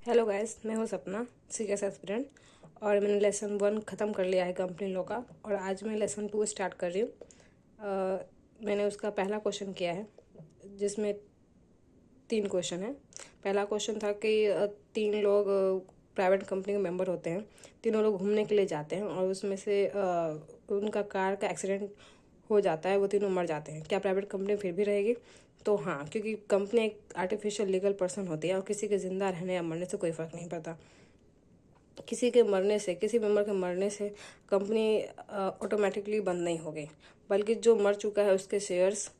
Hello guys, मैं हूँ सपना सीएस एस्पिरेंट और मैंने लेसन 1 ख़त्म कर लिया है कंपनी लॉ का। और आज मैं लेसन 2 स्टार्ट कर रही हूँ। मैंने उसका पहला क्वेश्चन किया है जिसमें 3 क्वेश्चन है। पहला क्वेश्चन था कि 3 लोग प्राइवेट कंपनी के मेंबर होते हैं। तीनों लोग घूमने के लिए जाते हैं और उसमें से उनका कार का एक्सीडेंट हो जाता है, वो तीनों मर जाते हैं। क्या प्राइवेट कंपनी फिर भी रहेगी? तो हाँ, क्योंकि कंपनी एक आर्टिफिशियल लीगल पर्सन होती है और किसी के ज़िंदा रहने या मरने से कोई फ़र्क नहीं पड़ता। किसी के मरने से, किसी मेंबर के मरने से कंपनी ऑटोमेटिकली बंद नहीं होगी, बल्कि जो मर चुका है उसके शेयर्स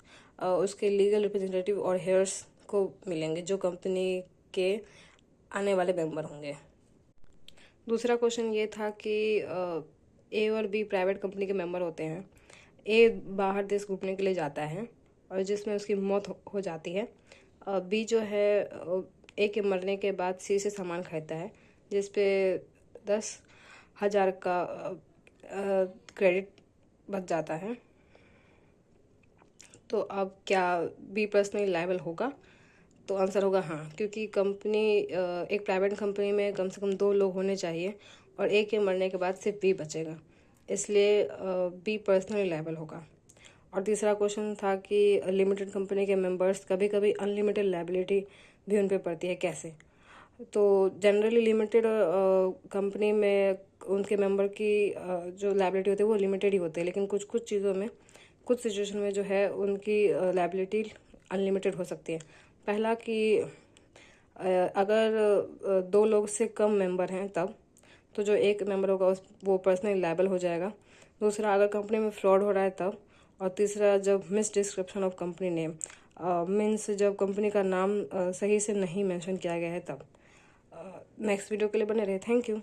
उसके लीगल रिप्रेजेंटेटिव और हेयर्स को मिलेंगे, जो कंपनी के आने वाले मेंबर होंगे। दूसरा क्वेश्चन ये था कि ए और बी प्राइवेट कंपनी के मेंबर होते हैं। ए बाहर देश घूमने के लिए जाता है और जिसमें उसकी मौत हो जाती है। बी जो है ए के मरने के बाद सी से सामान खरीदता है, जिस पे 10,000 का क्रेडिट बच जाता है। तो अब क्या बी पर्सनली लायबल होगा? तो आंसर होगा हाँ, क्योंकि कंपनी एक प्राइवेट कंपनी में कम से कम 2 लोग होने चाहिए और ए के मरने के बाद सिर्फ बी बचेगा, इसलिए बी पर्सनली लायबल होगा। और तीसरा क्वेश्चन था कि लिमिटेड कंपनी के मेंबर्स कभी कभी अनलिमिटेड लायबिलिटी भी उन पर पड़ती है, कैसे? तो जनरली लिमिटेड कंपनी में उनके मेंबर की जो लायबिलिटी होती है वो लिमिटेड ही होती है, लेकिन कुछ कुछ चीज़ों में, कुछ सिचुएशन में जो है उनकी लायबिलिटी अनलिमिटेड हो सकती है। पहला कि अगर 2 लोग से कम मेंबर हैं तब तो जो एक मेंबर होगा वो पर्सनली लायबल हो जाएगा। दूसरा, अगर कंपनी में फ्रॉड हो रहा है तब। और तीसरा, जब miss description of company name means जब कंपनी का नाम सही से नहीं मेंशन किया गया है तब। नेक्स्ट वीडियो के लिए बने रहे। Thank you.